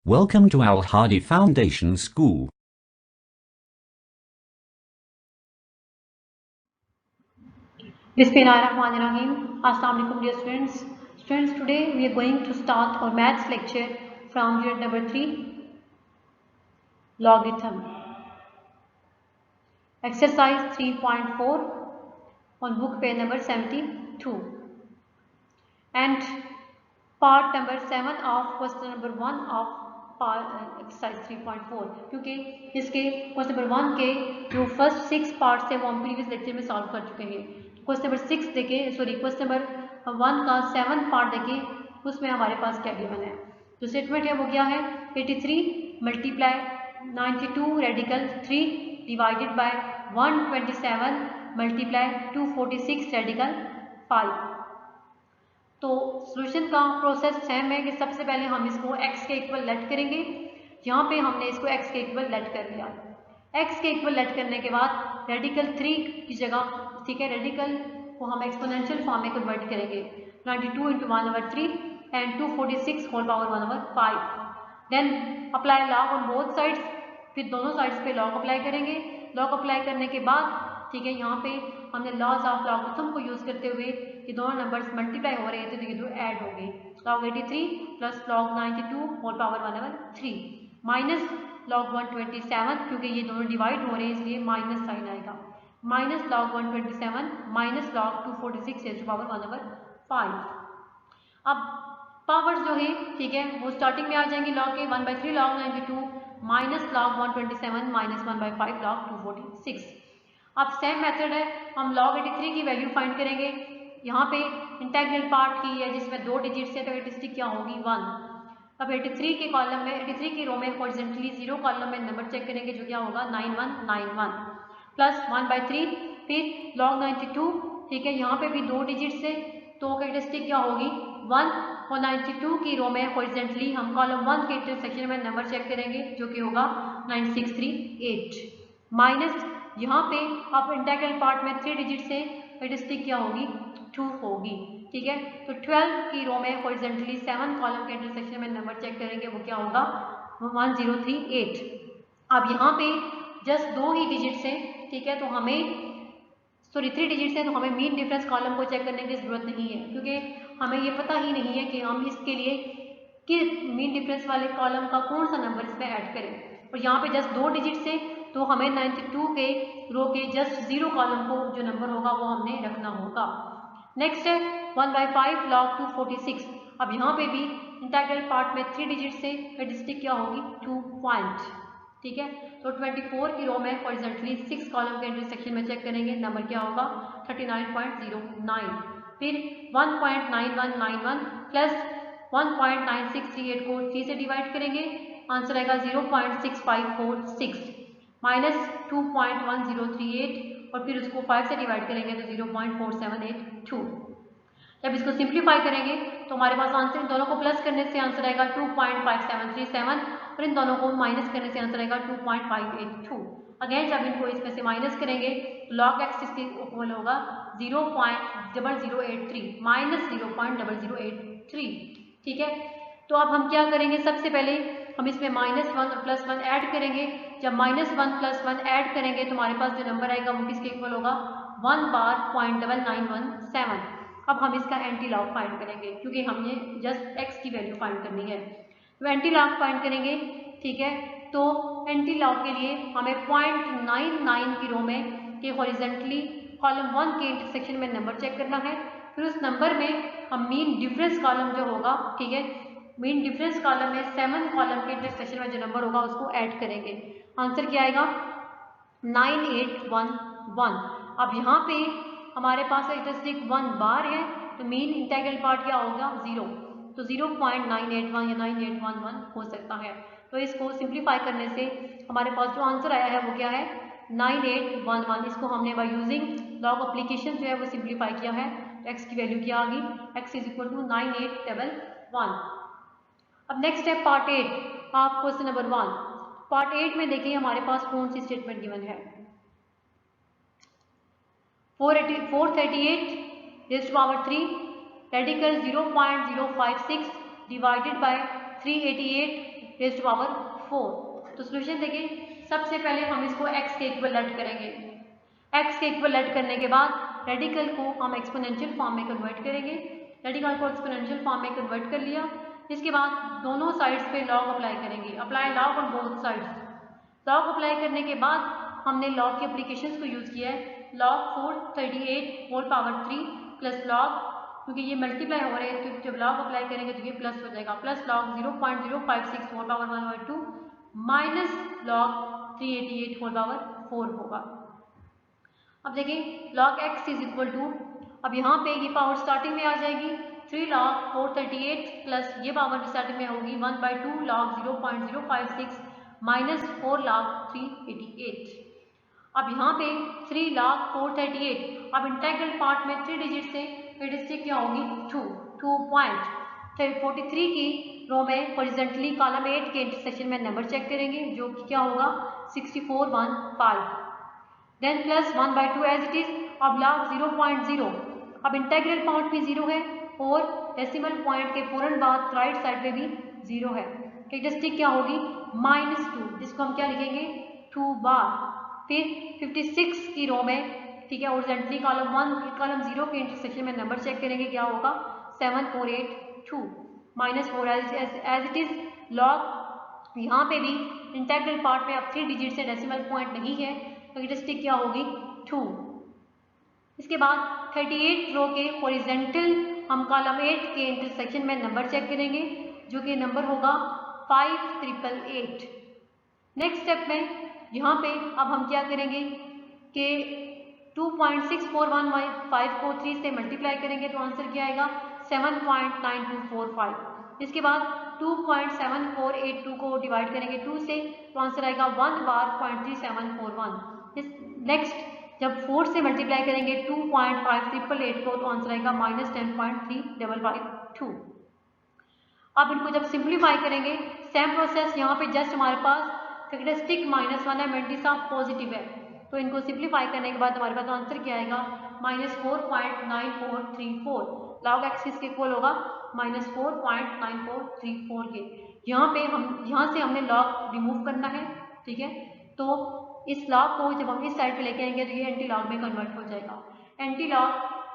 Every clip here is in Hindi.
Welcome to Al Hadi Foundation School. Bismillahirrahmanirrahim. Assalamu alaikum dear students. Students, today we are going to start our maths lecture from unit number 3, logarithm. Exercise 3.4 on book page number 72 and part number 7 of question number 1 of exercise 3.4 क्योंकि इसके क्वेश्चन नंबर 1 के जो फर्स्ट 6 पार्ट्स थे वो हम प्रीवियस लेक्चर में सॉल्व कर चुके हैं। क्वेश्चन नंबर 6 देखें, क्वेश्चन नंबर 1 का 7 पार्ट देखें, उसमें हमारे पास क्या गिवन है। जो स्टेटमेंट है वो क्या है, 83 multiply 92 radical 3 divided by 127 multiply 246 radical 5। तो सॉल्यूशन का प्रोसेस सेम है कि सबसे पहले हम इसको x के इक्वल लेट करेंगे। यहाँ पे हमने इसको x के इक्वल लेट कर लिया। x के इक्वल लेट करने के बाद रेडिकल 3 की जगह, ठीक है, रेडिकल को हम एक्सपोनेंशियल फॉर्म में कन्वर्ट करेंगे। 92 into 1/3 and 246 whole power 1/5। Then apply log on both sides, फिर दोनों साइड्स पे लॉग अप्लाई करेंगे। लॉग अप्लाई करने के बाद, ठीक है, यहाँ पे हमने लॉज ऑफ लॉगरिथम को यूज करते हुए ये दोनों नंबर्स मल्टीप्लाई हो रहे थे तो ये दो ऐड हो गए। Log 83 plus log 92 whole power 1/3 minus log 127, क्योंकि ये दोनों डिवाइड हो रहे हैं इसलिए माइनस साइन आएगा। Minus log 127 minus log 246 power 1/5। अब पावर्स जो है, ठीक है, वो स्टार्टिंग में आ जाएंगे लॉग के 1/3 log 92 minus log 127 minus 1/5 log 246। अब सेम मेथड है, हम log 83 की वैल्यू फाइंड करेंगे। यहाँ पे इंटेग्रल पार्ट की है जिसमें 2 डिजिट्स है तो स्टैटिस्टिक क्या होगी 1। अब 83 के कॉलम में, 83 की रो में हॉरिजॉन्टली 0 कॉलम में नंबर चेक करेंगे जो क्या होगा 9191 प्लस 1/3, फिर log 92, ठीक है, यहाँ पे भी 2 डिजिट्स है तो कैरेक्टरिस्टिक क्या होगी 1 और 92 की रो में हॉरिजॉन्टली हम कॉलम 1 के इंटरसेक्शन में नंबर चेक करेंगे जो कि होगा 9638 माइनस यहाँ पे आप इंटेग्रल पार्ट में 3 डिजिट से कैरेक्टरिस्टिक क्या होगी 2 होगी, ठीक है। तो 12 की रो में हॉरिजॉन्टली 7 कॉलम के इंटरसेक्शन में नंबर चेक करेंगे वो क्या होगा 1038। अब यहाँ पे जस्ट 2 ही डिजिट से, ठीक है, तो हमें 3 डिजिट है तो हमें मीन डिफरेंस कॉलम को चेक करने की जरूरत नहीं है क्योंकि हमें ये पता ही नहीं है कि हम इसके लिए किस मीन डिफरेंस वाले कॉलम का कौन सा नंबर इसमें ऐड करें। और यहाँ पे जस्ट 2 डिजिट से तो हमें 92 के रो के जस्ट 0 कॉलम को जो नंबर होगा वो हमने रखना होगा। नेक्स्ट है 1/5 log 246। अब यहाँ पे भी इंटेग्रल पार्ट में 3 डिजिट से कैरेक्टरिस्टिक क्या होगी 2 पॉइंट, ठीक है। तो 24 की रो में हॉरिजॉन्टली 6 कॉलम के इंटरसेक्शन में चेक करेंगे नंबर क्या होगा 39.09, फिर 1.9191 प्लस 1.9638 को 3 से डिवाइड करेंगे, आंसर आएगा 0.6546 माइनस 2.1038 और फिर उसको 5 से डिवाइड करेंगे तो 0.4782। जब इसको सिंप्लीफाई करेंगे तो हमारे पास आंसर, इन दोनों को प्लस करने से आंसर आएगा 2.5737 और इन दोनों को माइनस करने से आंसर आएगा 2.582। अगेन जब इनको इसमें से माइनस करेंगे तो log x इसके इक्वल होगा 0.0083 माइनस 0.0083, ठीक है। तो अब हम क्या करेंगे, सबसे पहले हम इसमें -1 और +1 ऐड करेंगे। जब -1 + 1 ऐड करेंगे तो हमारे पास जो नंबर आएगा वो किसके इक्वल होगा 1 बार 0.9917। अब हम इसका एंटी लॉग फाइंड करेंगे क्योंकि हमने जस्ट x की वैल्यू फाइंड करनी है। तो एंटी लॉग फाइंड करेंगे, ठीक है। तो एंटी लॉग के लिए हमें 0.99 की रो में के हॉरिजॉन्टली कॉलम 1 के इंटरसेक्शन में नंबर चेक करना है। फिर उस नंबर में हम मीन डिफरेंस कॉलम जो होगा, ठीक है, मीन डिफरेंस कॉलम में 7 कॉलम के इंटरसेक्शन में जो नंबर होगा उसको ऐड करेंगे। आंसर क्या आएगा 9811। अब यहाँ पे हमारे पास कैरेक्टरिस्टिक 1 बार है तो मीन इंटेग्रल पार्ट क्या होगा 0, तो 0.981 या 9811 हो सकता है। तो इसको सिंप्लीफाई करने से हमारे पास जो आंसर आया है वो क्या है 9811। इसको हमने बाय यूजिंग लॉग एप्लीकेशन जो है वो सिंप्लीफाई किया है तो x की वैल्यू क्या आ गई, x इज इक्वल टू 9811। अब नेक्स्ट है part 8 of question number 1। Part 8 में देखिए हमारे पास कौन सी स्टेटमेंट गिवन है, 438 raised to power 3 radical 0.056 divided by 388 raise to power 4। तो सोल्यूशन देखिए, सबसे पहले हम इसको x के इक्वल ऐड करेंगे। x के इक्वल ऐड करने के बाद रेडिकल को हम एक्सपोनेंशियल फॉर्म में कन्वर्ट करेंगे। रेडिकल को एक्सपोनेंशियल फॉर्म में कन्वर्ट कर लिया, इसके बाद दोनों साइड्स पे लॉग अप्लाई करेंगे। Apply log on both sides. Log apply करने के बाद हमने लॉग की एप्लीकेशंस को यूज़ किया है। log 438 whole power 3 plus log, क्योंकि ये मल्टीप्लाई हो रहे हैं तो जब लॉग अप्लाई करेंगे तो ये प्लस हो जाएगा, plus log 0.056 whole power 1/2 minus log 388 whole power 4 होगा। अब देखिए log x is equal to, अब यहाँ पे ये पावर स्टार्टिंग में आ जाएगी 3 log 438 प्लस ये पावर स्टार्टिंग में होगी 1/2 log 0.056 माइनस 4 log 388। अब यहाँ पे 3 log 438, अब इंटेग्रल पार्ट में 3 डिजिट से स्टेटिस्टिक क्या होगी 2.43 की रो में हॉरिजॉन्टली कॉलम 8 के इंटरसेक्शन में नंबर चेक करेंगे, जो कि क्या होगा 6415। Then plus 1/2 as it is. अब log 0.0, अब इंटेग्रल पार्ट भी 0 है और डेसिमल पॉइंट के फौरन बाद राइट साइड पे भी 0 है। कैरेक्टरिस्टिक क्या होगी -2, जिसको हम क्या लिखेंगे 2 बार। फिर 56 की रो में, ठीक है, हॉरिजॉन्टली कॉलम 1 कॉलम 0 के इंटरसेक्शन में नंबर चेक करेंगे, क्या होगा 7482 -4 एज इट इज। लॉग यहाँ पे भी इंटेग्रल पार्ट में अब 3 डिजिट से डेसिमल पॉइंट नहीं है, कैरेक्टरिस्टिक क्या होगी 2। इसके बाद 38 रो के हॉरिजॉन्टल हम कॉलम 8 के इंटरसेक्शन में नंबर चेक करेंगे, जो कि नंबर होगा 5888। नेक्स्ट स्टेप में यहाँ पे अब हम क्या करेंगे कि 2.6415 को 3 से मल्टीप्लाई करेंगे तो आंसर क्या आएगा 7.9245। इसके बाद 2.7482 को डिवाइड करेंगे 2 से तो आंसर आएगा 1 बार 0.3741। नेक्स्ट जब 4 से मल्टीप्लाई करेंगे 2.5888 को तो आंसर आएगा -10.3552। अब इनको जब सिंप्लीफाई करेंगे सेम प्रोसेस, यहाँ पे जस्ट हमारे पास कैरेक्टरिस्टिक -1 है, मेंटी सा पॉजिटिव है, तो इनको सिंप्लीफाई करने के बाद हमारे पास आंसर क्या आएगा -4.9434। लॉग एक्सिस के इक्वल होगा -4.9434 के। यहाँ से हमने लॉग रिमूव करना है, ठीक है। तो इस लॉग को जब हम इस साइड पे लेके आएंगे तो ये एंटी लॉग में कन्वर्ट हो जाएगा। एंटी लॉग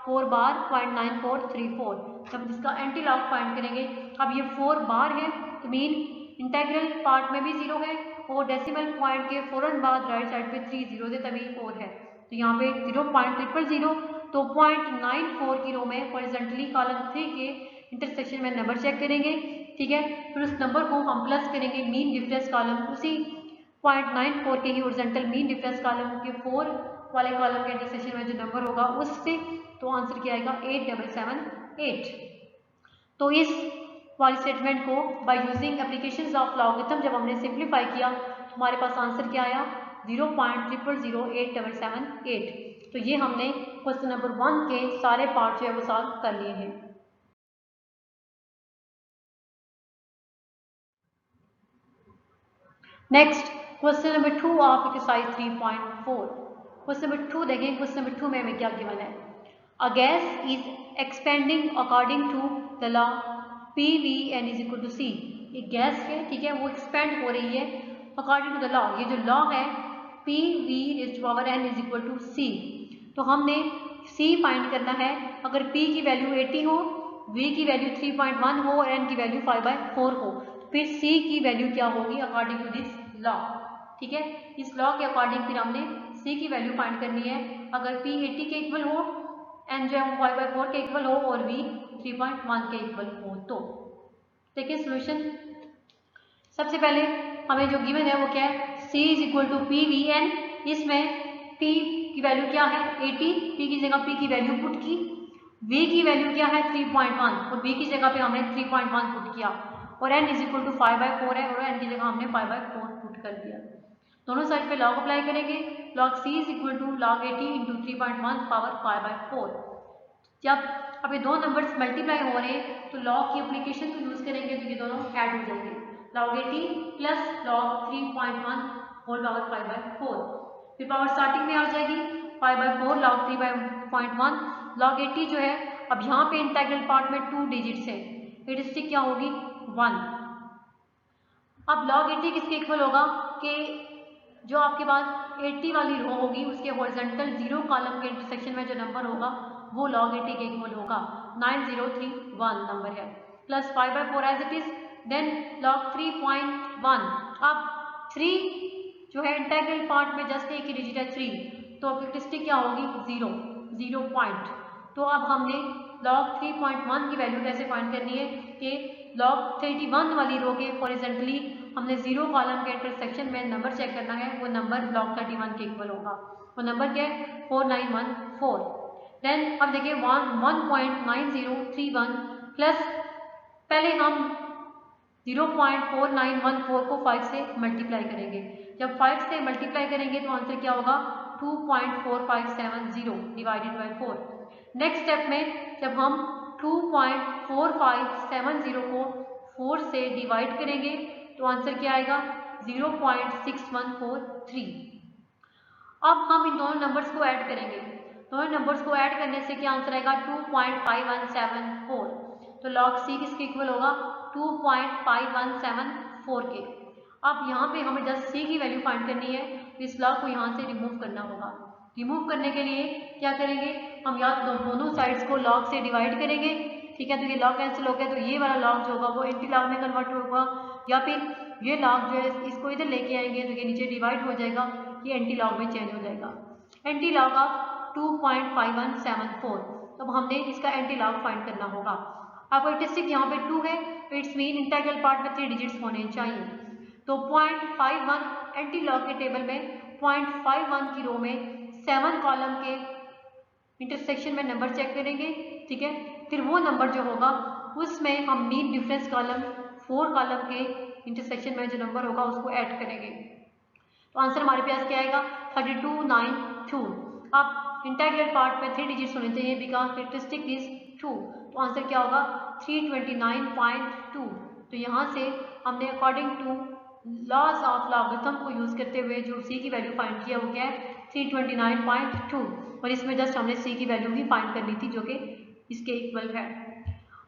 4 बार 0.9434, जब इसका एंटी लॉग फाइंड करेंगे, अब ये 4 बार है तो मीन इंटेग्रल पार्ट में भी 0 है और डेसिमल पॉइंट के फौरन बाद राइट साइड पे 3 जीरो थे तभी 4 है, तो यहाँ पे 0.000, तो 0.94 की रो में हॉरिजॉन्टली कॉलम 3 के इंटरसेक्शन में नंबर चेक करेंगे, ठीक है। फिर उस नंबर को हम प्लस करेंगे मीन डिफरेंस कॉलम, उसी 0.94 के ही हॉरिजॉन्टल मीन डिफरेंस कॉलम के 4 वाले कॉलम के इंटरसेक्शन में जो नंबर होगा उससे, तो आंसर क्या आएगा 8778। तो इस वाली स्टेटमेंट को by using applications of logarithm जब हमने सिंप्लीफाई किया तो हमारे पास आंसर क्या आया 0.000878। तो ये हमने क्वेश्चन नंबर 1 के सारे पार्ट जो है वो सॉल्व कर लिए हैं। Next question number 2 of exercise 3.4। Question number 2 देखें, क्वेश्चन नंबर 2 में हमें क्या गिवन है, a gas is expanding according to the law PVN is equal to C। एक गैस है, ठीक है, वो एक्सपेंड हो रही है अकॉर्डिंग टू द लॉ, ये जो लॉ है PV⁴N is equal to C। तो हमने C फाइंड करना है, अगर P की वैल्यू 80 हो, V की वैल्यू 3.1 हो और N की वैल्यू 5/4 हो, फिर C की वैल्यू क्या होगी अकॉर्डिंग टू दिस लॉ, ठीक है। इस लॉ के अकॉर्डिंग फिर हमने C की वैल्यू फाइंड करनी है, अगर P 80 के इक्वल हो, N जो है 5/4 के इक्वल हो और V 3.1 के इक्वल हो। तो देखिए सोल्यूशन, सबसे पहले हमें जो गिवन है वो क्या है, C is equal to PVN। इसमें P की वैल्यू क्या है 80, P की जगह P की वैल्यू पुट की, V की वैल्यू क्या है 3.1 और V की जगह पे हमने 3.1 पुट किया, और N इज इक्वल टू 5/4 है और N की जगह हमने 5/4 पुट कर दिया। दोनों साइड पे लॉग अप्लाई करेंगे, log C is equal to log 80 into 3.1 power 5/4। जब अब ये दो नंबर्स मल्टीप्लाई हो रहे हैं तो लॉग की एप्लीकेशन को यूज करेंगे तो ये दोनों ऐड हो जाएंगे, log 80 plus log 3.1 whole power 5/4। फिर पावर स्टार्टिंग में आ जाएगी 5/4 log 3/1। log 80 जो है, अब यहाँ पे इंटेग्रल पार्ट में 2 डिजिट्स है, कैरेक्टरिस्टिक क्या होगी 1। अब log 80 किसके इक्वल होगा कि जो आपके पास 80 वाली रो होगी उसके हॉरिजॉन्टल 0 कॉलम के इंटरसेक्शन में जो नंबर होगा वो log 80 के इक्वल होगा। 9031 नंबर है, plus 5/4 as it is, then log 3.1। अब 3 जो है इंटीग्रल पार्ट में जस्ट एक ही डिजिट है 3, तो कैरेक्टरिस्टिक क्या होगी 0 पॉइंट। तो अब हमने log 3.1 की वैल्यू कैसे फाइंड करनी है कि log 31 वाली रो के हॉरिजॉन्टली हमने 0 कॉलम के इंटरसेक्शन में नंबर चेक करना है, वो नंबर log 31 के इक्वल होगा। वो नंबर क्या है 4914। देन अब देखिए 1.9031 प्लस पहले हम 0.4914 को 5 से मल्टीप्लाई करेंगे। जब 5 से मल्टीप्लाई करेंगे तो आंसर क्या होगा 2.4570 डिवाइडेड बाय 4। नेक्स्ट स्टेप में जब हम 2.4570 को 4 से डिवाइड करेंगे तो आंसर क्या आएगा 0.6143। अब हम इन दोनों नंबर्स को ऐड करेंगे। दोनों नंबर्स को ऐड करने से क्या आंसर आएगा 2.5174। तो log c किसके इक्वल होगा 2.5174 के। अब यहाँ पे हमें जस्ट c की वैल्यू फाइंड करनी है, तो इस log को यहाँ से रिमूव करना होगा। रिमूव करने के लिए क्या करेंगे हम या तो दोनों साइड्स को log से डिवाइड करेंगे, ठीक है, तो ये log कैंसिल हो गया, तो ये वाला log जो होगा वो एंटी log में कन्वर्ट होगा, या फिर ये log जो है इसको इधर लेके आएंगे तो ये नीचे डिवाइड हो जाएगा, ये एंटी लॉग में चेंज हो जाएगा। Anti log of 2.5174। तो हमने इसका एंटी लॉग फाइंड करना होगा। अब कैरेक्टरिस्टिक यहाँ पे 2 है, तो इट्स मीन इंटीग्रल पार्ट में 3 डिजिट्स होने चाहिए। तो 0.51 एंटी लॉग के टेबल में 0.51 की रो में 7 कॉलम के इंटरसेक्शन में नंबर चेक करेंगे, ठीक है, फिर वो नंबर जो होगा उसमें हम मीन डिफरेंस कॉलम 4 कॉलम के इंटरसेक्शन में जो नंबर होगा उसको ऐड करेंगे। तो आंसर हमारे पास क्या आएगा 3292। अब इंटीग्रल पार्ट में 3 डिजिट्स होने चाहिए बिकॉज कैरेक्टरिस्टिक इज 2, तो आंसर क्या होगा 329.2। तो यहाँ से हमने according to laws of logarithm को यूज करते हुए जो सी की वैल्यू फाइंड किया वो क्या है 329.2, और इसमें जस्ट हमने सी की वैल्यू भी फाइंड करनी थी जो कि इसके इक्वल है।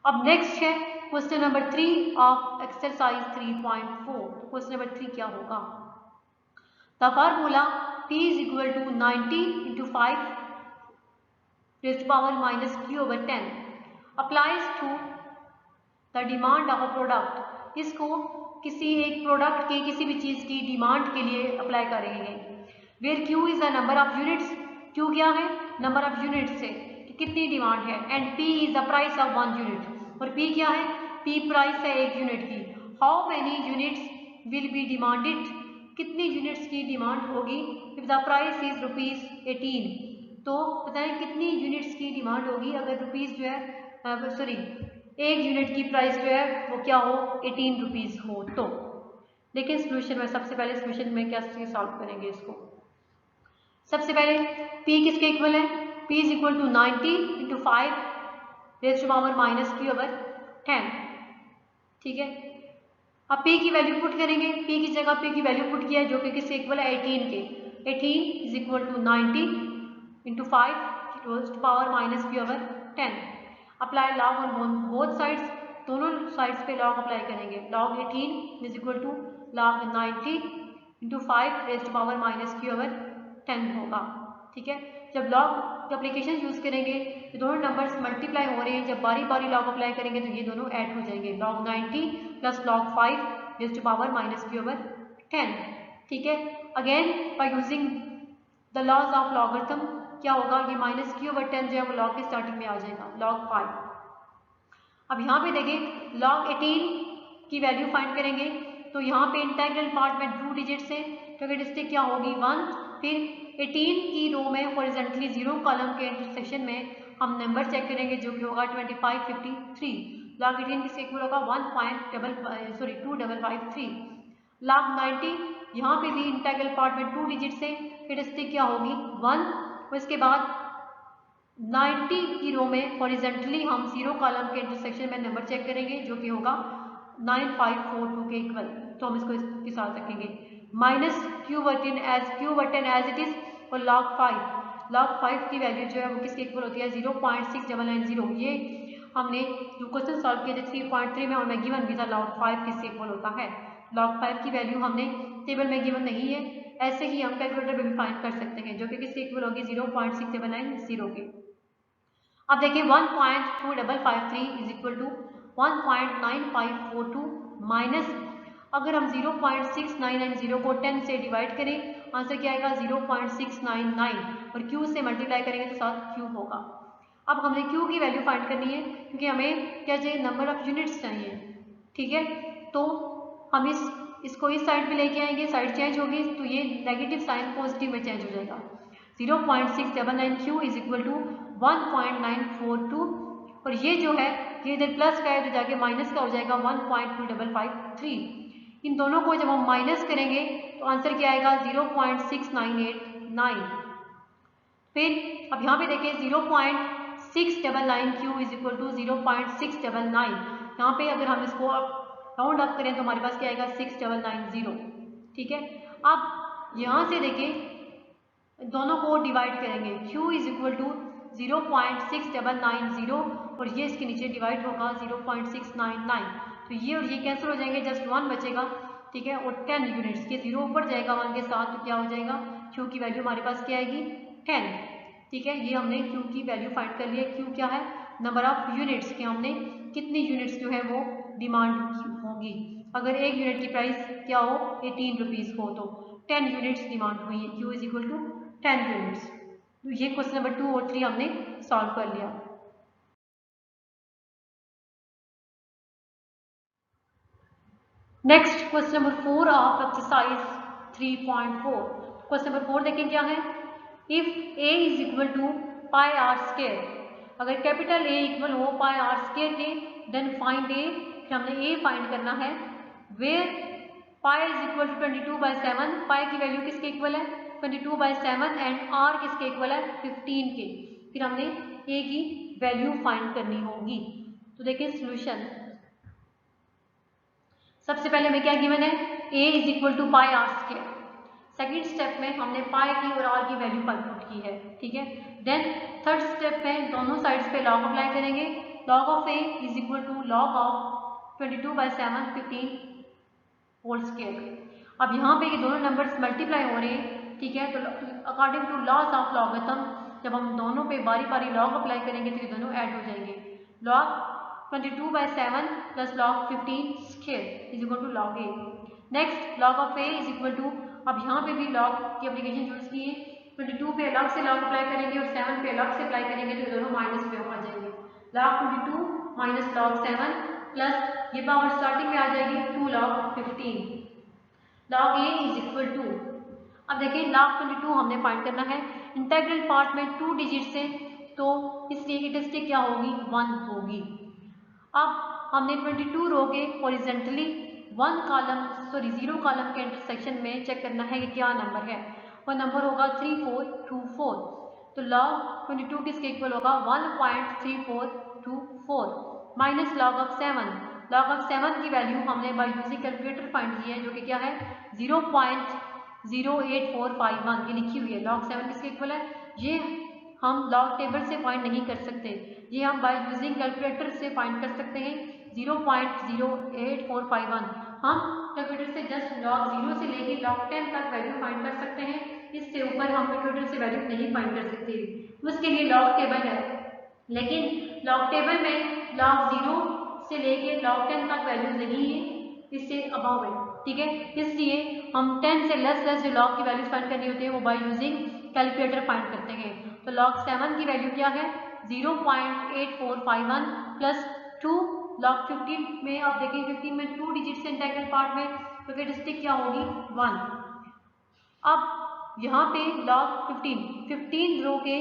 अब नेक्स्ट है question number 3 of exercise 3.4। Question number 3 क्या होगा, the formula p is equal to 90 into 5 raised to power minus q over 10 applies to the demand of a product। इसको किसी एक प्रोडक्ट की किसी भी चीज की डिमांड के लिए अप्लाई करेंगे। Where q is the number of units, q क्या है नंबर ऑफ यूनिट्स है कि कितनी डिमांड है, and p is the price of 1 unit, और p क्या है p प्राइस है 1 यूनिट की। How many units will be demanded, कितनी यूनिट्स की डिमांड होगी इफ द प्राइस इज ₹18। तो बताएं कितनी यूनिट्स की डिमांड होगी अगर रुपीज़ जो है सॉरी 1 यूनिट की प्राइस जो है वो क्या हो 18 रुपीज़ हो। तो लेकिन सोल्यूशन में सबसे पहले सोल्यूशन में कैसे सॉल्व करेंगे इसको। सबसे पहले p किसके इक्वल है, p is equal to 90 into 5 raise to power minus q over 10, ठीक है। अब p की वैल्यू पुट करेंगे, p की जगह p की वैल्यू पुट किया जो कि किससे इक्वल है 18 के। 18 is equal to 90 into 5 raise to power minus q over 10। Apply log on both sides, दोनों साइड्स पे लॉग अप्लाई करेंगे। Log 18 is equal to log 90 into 5 raise to power minus q over 10 होगा, ठीक है। जब लॉग एप्लीकेशन यूज करेंगे तो दोनों नंबर्स मल्टीप्लाई हो रहे हैं, जब बारी बारी लॉग अप्लाई करेंगे तो ये दोनों ऐड हो जाएंगे। Log 90 plus log 5 raise to power minus q over 10, ठीक है। Again by using the laws of logarithm क्या होगा ये माइनस q ओवर 10 जो है वो लॉग की स्टार्टिंग में आ जाएगा log 5। अब यहाँ पे देखिए log 18 की वैल्यू फाइंड करेंगे तो यहाँ पे इंटीग्रल पार्ट में 2 डिजिट्स हैं, तो कैरेक्टरिस्टिक क्या होगी 1, फिर 18 की रो में हॉरिजॉन्टली 0 कॉलम के इंटरसेक्शन में हम नंबर चेक करेंगे जो कि होगा 2553। log 18 किसके इक्वल होगा 2553। log 90 यहाँ पे भी इंटीग्रल पार्ट में 2 डिजिट से कैरेक्टरिस्टिक क्या होगी 1, और इसके बाद 90 की रो में हॉरिजॉन्टली हम 0 कॉलम के इंटरसेक्शन में नंबर चेक करेंगे जो कि होगा 9542 के इक्वल। तो हम इसको इसके साथ रखेंगे minus q over 10 as it is, और log 5 की वैल्यू जो है वो किसके इक्वल होती है 0.6990। ये हमने जो क्वेश्चन सॉल्व किया था 3.3 में हमें गिवन भी था log 5 किसके इक्वल होता है, log 5 की वैल्यू हमने टेबल में गिवन नहीं है, ऐसे ही हम कैलकुलेटर में भी फाइंड कर सकते हैं, जो कि किसके इक्वल होगी 0.6790 के। अब देखिए 1.2553 इज इक्वल टू 1.9542 माइनस, अगर हम 0.6990 को 10 से डिवाइड करें, आंसर क्या आएगा 0.699, और q से मल्टीप्लाई करेंगे तो साथ q होगा। अब हमें q की वैल्यू फाइंड करनी है, क्योंकि हमें क्या चाहिए, नंबर ऑफ यूनिट्स चाहिए, ठीक है। तो हम इसको इस साइड पे लेके आएंगे, साइड चेंज होगी तो ये नेगेटिव साइन पॉजिटिव में चेंज हो जाएगा। 0.699q इज इक्वल टू 1.942, और ये जो है ये इधर प्लस का है तो जाके माइनस का हो जाएगा 1.2553। इन दोनों को जब हम माइनस करेंगे तो आंसर क्या आएगा 0.6989। फिर अब यहाँ पे देखिए 0.699q इज इक्वल टू 0.699, यहाँ पे अगर हम इसको राउंड अप करें तो हमारे पास क्या आएगा 6990, ठीक है। अब यहाँ से देखिए दोनों को डिवाइड करेंगे, q इज इक्वल टू 0.6790 और ये इसके नीचे डिवाइड होगा 0.699, तो ये और ये कैंसिल हो जाएंगे, जस्ट 1 बचेगा, ठीक है। और 10 यूनिट्स के 0 ऊपर जाएगा 1 के साथ, तो क्या हो जाएगा q की वैल्यू हमारे पास क्या आएगी 10, ठीक है। ये हमने q की वैल्यू फाइंड कर लिया। q क्या है, नंबर ऑफ यूनिट्स के, हमने कितनी यूनिट्स जो है वो डिमांड होगी। अगर एक यूनिट की प्राइस क्या हो 18 रुपीज़ हो तो 10 यूनिट्स डिमांड हुई है, q is equal to 10 units. तो ये क्वेश्चन नंबर 2 और 3 हमने सॉल्व कर लिया। Next question number 4 of exercise 3.4। Question number 4 देखें क्या है, if a is equal to pi R square, अगर कैपिटल A इक्वल हो पाई आर स्क्वायर के, देन फाइंड a, फिर हमने a फाइंड करना है, where pi is equal to 22/7, pi की वैल्यू किसके इक्वल है 22/7 एंड r किसके इक्वल है 15 के। फिर हमने a की वैल्यू फाइंड करनी होगी। तो देखिए सोल्यूशन, सबसे पहले हमें क्या गिवन है, a is equal to pi R square. Second step में हमने पाई की और आर की वैल्यू पुट की है, ठीक है। देन थर्ड स्टेप में दोनों साइड्स पे लॉग अप्लाई करेंगे, log of a is equal to log of 22/7 15 whole square. अब यहाँ पे ये दोनों नंबर्स मल्टीप्लाई हो रहे हैं, ठीक है। तो according to laws of logarithm जब हम दोनों पे बारी बारी लॉग अप्लाई करेंगे तो ये दोनों ऐड हो जाएंगे। Log 22/7 plus log 15 square is equal to log a। Next log of a is equal to, अब यहाँ पे भी लॉग की एप्लीकेशन यूज की है, 22 पे अलग से लॉग अप्लाई करेंगे और 7 पे अलग से अप्लाई करेंगे तो दोनों माइनस पे आ जाएंगे। लॉग 22 माइनस लॉग 7 प्लस ये पावर स्टार्टिंग में आ जाएगी 2 log 15, log a is equal to, अब देखिए log 22 हमने फाइंड करना है, इंटीग्रल पार्ट में 2 डिजिट से, तो इसलिए स्टैटिस्टिक क्या होगी 1 होगी। अब हमने 22 रो के हॉरिजॉन्टली 0 कॉलम के इंटरसेक्शन में चेक करना है कि क्या नंबर है, वो नंबर होगा 3424, तो log 22 किसके इक्वल होगा 1.3424 minus log of 7, log of 7 की वैल्यू हमने बाय यूजिंग कैलकुलेटर फाइंड की है, जो कि क्या है 0.08451 ये लिखी हुई है। लॉग 7 किसके इक्वल है, ये हम लॉग टेबल से फाइंड नहीं कर सकते, ये हम बाय यूजिंग कैलकुलेटर से फाइंड कर सकते हैं 0.08451। हम कैलकुलेटर से जस्ट लॉग 0 से लेके लॉग 10 तक वैल्यू फाइंड कर सकते हैं, इससे ऊपर हम कैलकुलेटर से वैल्यू नहीं फाइंड कर सकते, उसके लिए लॉग टेबल है। लेकिन लॉग टेबल में लॉग 0 से लेके लॉग 10 तक वैल्यू नहीं है, इससे अबव है, ठीक है। इसलिए हम 10 से लेस जो लॉग की वैल्यूज फाइंड करनी होती है वो बाय यूजिंग कैलकुलेटर फाइंड करते हैं। तो लॉग 7 की वैल्यू क्या है 0.8451 प्लस 2 लॉग 15 में, आप देखिए 15 में 2 डिजिट से इंटीग्रल पार्ट में, तो स्टैटिस्टिक क्या होगी 1। अब यहाँ पे लॉग 15 रो के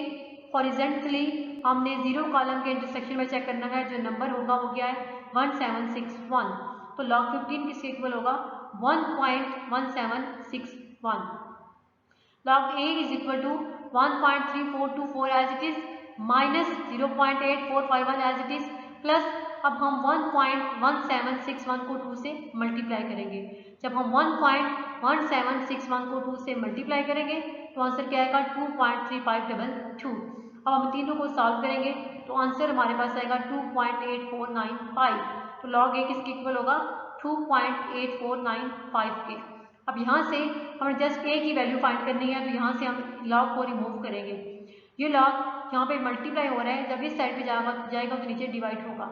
हॉरिजॉन्टली हमने 0 कॉलम के इंटरसेक्शन में चेक करना है, जो नंबर होगा वो क्या है 1761, तो लॉग 15 किसके इक्वल होगा 1.1761। log a is equal to 1.3424 as it is minus 0.8451 as it is plus, अब हम 1.1761 को 2 से मल्टीप्लाई करेंगे। जब हम 1.1761 को 2 से मल्टीप्लाई करेंगे तो आंसर क्या आएगा 2.3522। अब हम तीनों को सॉल्व करेंगे तो आंसर हमारे पास आएगा 2.8495। तो log a किसके इक्वल होगा 2.8495 के। अब यहाँ से हमें जस्ट a की वैल्यू फाइंड करनी है, तो यहाँ से हम log को रिमूव करेंगे। ये log यहाँ पे मल्टीप्लाई हो रहा है, जब इस साइड पे जाएगा तो नीचे डिवाइड होगा।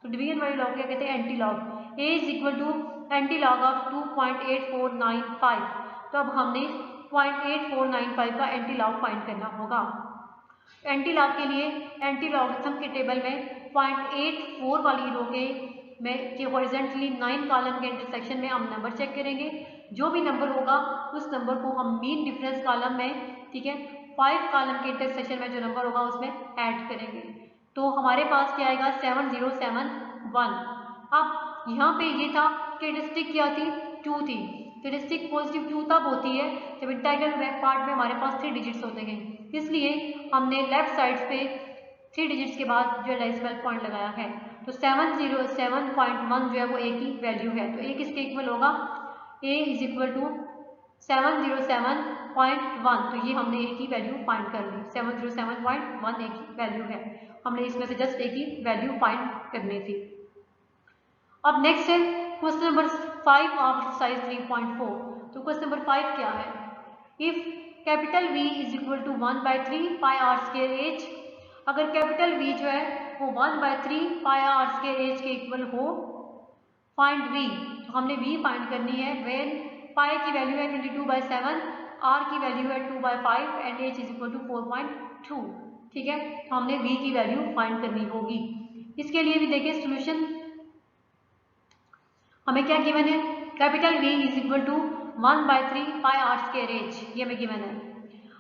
तो डिवीजन वाले log क्या कहते हैं, anti log. a is equal to anti log of 2.8495। तो अब हमने 0.8495 का एंटी लॉग फाइंड करना होगा। एंटी लॉग के लिए एंटी लॉगरिथम के टेबल में 0.84 वाली रो के हॉरिजॉन्टली 9 कॉलम के इंटरसेक्शन में हम नंबर चेक करेंगे। जो भी नंबर होगा उस नंबर को हम मीन डिफरेंस कॉलम में, ठीक है, 5 कॉलम के इंटरसेक्शन में जो नंबर होगा उसमें ऐड करेंगे। तो हमारे पास क्या आएगा 7071। अब यहाँ पे ये था कैरेक्टरिस्टिक क्या थी, 2 थी। कैरेक्टरिस्टिक पॉजिटिव 2 तब होती है जब इंटीग्रल पार्ट में हमारे पास 3 डिजिट्स होते हैं, इसलिए हमने लेफ्ट साइड पे 3 डिजिट्स के बाद जो डेसिमल पॉइंट लगाया है। तो 707.1 जो है वो a की वैल्यू है, तो a किसके इक्वल होगा, a इज इक्वल टू 707.1। तो ये हमने a की वैल्यू फाइंड कर ली, 707.1 a की वैल्यू है। हमने इसमें से जस्ट a की वैल्यू फाइंड करनी थी। अब नेक्स्ट है क्वेश्चन नंबर 5 ऑफ एक्सरसाइज 3.4। तो क्वेश्चन नंबर 5 क्या है, if capital V is equal to 1/3 pi R square H. अगर कैपिटल V जो है वो 1/3 पाई आर स्क्वायर एच के इक्वल हो, फाइंड V। तो हमने V फाइंड करनी है व्हेन पाई की वैल्यू है 22/7, R की वैल्यू है 2/5 and H is equal to 4.2। ठीक है, तो हमने V की वैल्यू फाइंड करनी होगी। इसके लिए भी देखिए सोल्यूशन हमें क्या गिवन है, capital V is equal to 1/3 pi R square H, ये हमें गिवन है।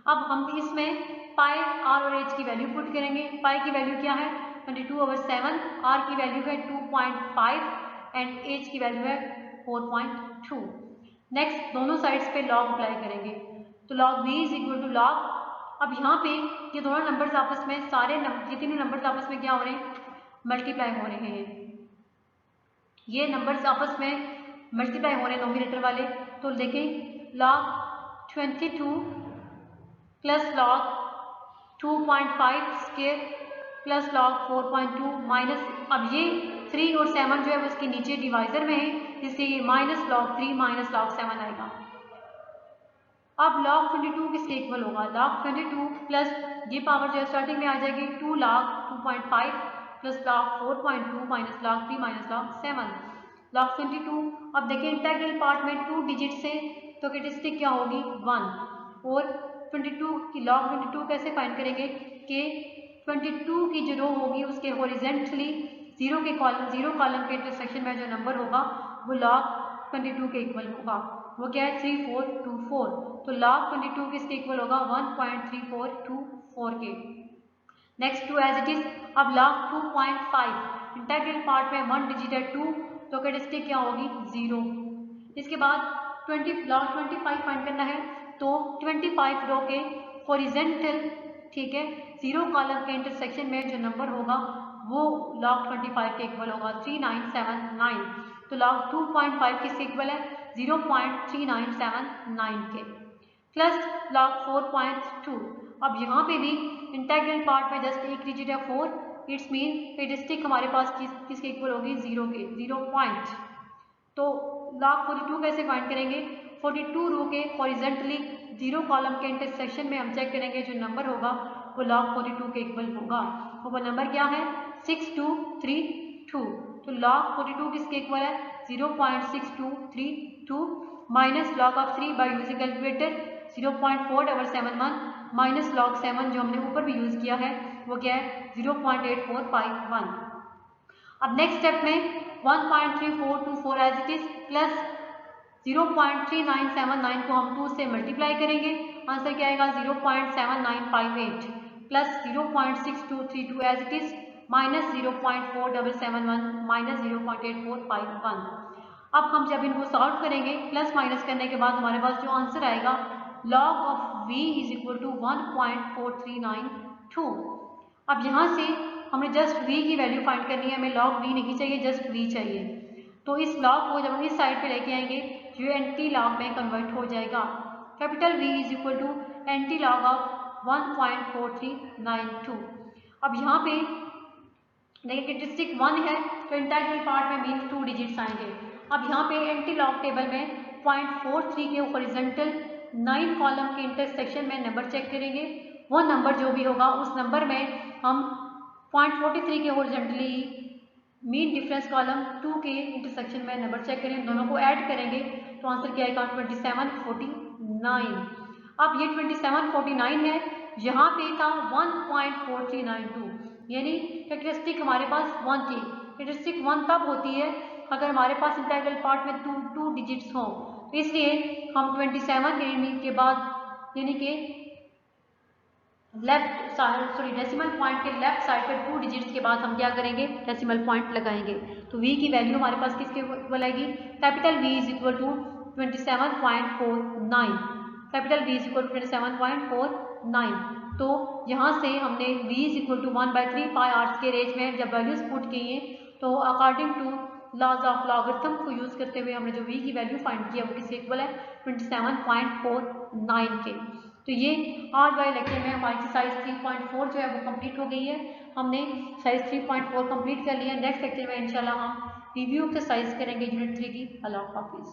अब हम इसमें पाई आर और एच की वैल्यू पुट करेंगे। पाई की वैल्यू क्या है 22/7, आर की वैल्यू है 2.5 एंड एच की वैल्यू है 4.2। नेक्स्ट दोनों साइड्स पे लॉग अप्लाई करेंगे, तो log V is equal to log. अब यहाँ पे ये दोनों नंबर्स आपस में ये तीनों नंबर्स आपस में क्या हो रहे हैं, मल्टीप्लाई हो रहे हैं। ये नंबर्स आपस में मल्टीप्लाई हो रहे हैं नोमिनेटर वाले। तो देखें log 22 plus log 2.5 square plus log 4.2 minus, अब ये 3 और 7 जो है वो उसके नीचे डिवाइजर में है, इसलिए ये माइनस log 3 माइनस log 7 आएगा। अब log 22 किसके इक्वल होगा, log 22 प्लस ये पावर जो है स्टार्टिंग में आ जाएगी 2 log 2.5 plus log 4.2 minus log 3 minus log 7 log 22। अब देखिए इंटीग्रल पार्ट में 2 डिजिट से, तो कैरेक्टरिस्टिक क्या होगी 1। और 22 की log 22 कैसे फाइंड करेंगे कि 22 की जो रो होगी उसके हॉरिजॉन्टली 0 कॉलम के इंटरसेक्शन में जो नंबर होगा वो log 22 के इक्वल होगा। वो क्या है 3424। तो log 22 किसके इक्वल होगा 1.3424 के। Next 2 as it is. अब log 2.5 इंटीग्रल पार्ट में 1 डिजिट है 2, तो कैरेक्टरिस्टिक क्या होगी 0। इसके बाद log 25 फाइंड करना है, तो 25 रो के हॉरिजॉन्टल, ठीक है, 0 कॉलम के इंटरसेक्शन में जो नंबर होगा वो log 25 के इक्वल होगा 3979। तो log 2.5 किसके इक्वल है 0.3979 के, प्लस log 4.2। अब यहाँ पे भी इंटीग्रल पार्ट में जस्ट एक डिजिट है 4, इट्स मीन कैरेक्टरिस्टिक हमारे पास किसके इक्वल होगी 0 के, 0 पॉइंट। तो log 42 कैसे फाइंड करेंगे, 42 रो के हॉरिजॉन्टली 0 कॉलम के इंटरसेक्शन में हम चेक करेंगे जो नंबर होगा वो log 42 के इक्वल होगा। तो वो नंबर क्या है 6232। तो log 42 किसके इक्वल है 0.6232 minus log of 3 by using calculator 0.4771 minus log 7 जो हमने ऊपर भी यूज किया है वो क्या है 0.8451। अब नेक्स्ट स्टेप में 1.3424 एज इट इज प्लस 0.3979 को हम 2 से मल्टीप्लाई करेंगे, आंसर क्या आएगा 0.7958 plus 0.6232 as it is minus 0.4771 minus 0.8451। अब हम जब इनको सॉल्व करेंगे प्लस माइनस करने के बाद हमारे पास जो आंसर आएगा log of v is equal to 1.4392। अब यहाँ से हमें जस्ट v की वैल्यू फाइंड करनी है, हमें log v नहीं चाहिए, जस्ट v चाहिए। तो इस log को जब हम इस साइड पे लेके आएंगे जो एंटी log में कन्वर्ट हो जाएगा। Capital V is equal to anti log of 1.4392। अब यहाँ पे देखिए कैरेक्टरिस्टिक 1 है तो इंटीग्रल पार्ट में मीन 2 डिजिट्स आएंगे। अब यहाँ पे एंटी लॉग टेबल में 0.43 के हॉरिजॉन्टल 9 कॉलम के इंटरसेक्शन में नंबर चेक करेंगे। वो नंबर जो भी होगा उस नंबर में हम 0.43 के हॉरिजॉन्टली मीन डिफरेंस कॉलम 2 के इंटरसेक्शन में नंबर चेक करेंगे, दोनों को ऐड करेंगे तो आंसर क्या आएगा 2749। अब ये 2749 है, यहाँ पे था 1.4392, यानी कैरेक्टरिस्टिक हमारे पास 1 थी। कैरेक्टरिस्टिक 1 तब होती है अगर हमारे पास इंटीग्रल पार्ट में 2 डिजिट्स हों, तो इसलिए हम 27 के बाद यानी कि लेफ्ट सॉरी डेसिमल पॉइंट के लेफ्ट साइड पे 2 डिजिट्स के बाद हम क्या करेंगे, डेसिमल पॉइंट लगाएंगे। तो v की वैल्यू हमारे पास किसके इक्वल आएगी, capital V is equal to 27.49, capital V is equal to 27.49। तो यहाँ से हमने v is equal to 1/3 pi r के रेंज में जब वैल्यूज पुट की हैं, तो according to laws of logarithm को यूज करते हुए हमने जो v की वैल्यू फाइंड किया वो किसके इक्वल है, 27.49 के। तो ये आज वाले लेक्चर में हमारी एक्सरसाइज 3.4 जो है वो कंप्लीट हो गई है। हमने एक्सरसाइज 3.4 कंप्लीट कर लिया है। नेक्स्ट लेक्चर में इंशाल्लाह हम रिव्यू एक्सरसाइज करेंगे यूनिट 3 की। अल्लाह हाफिज़।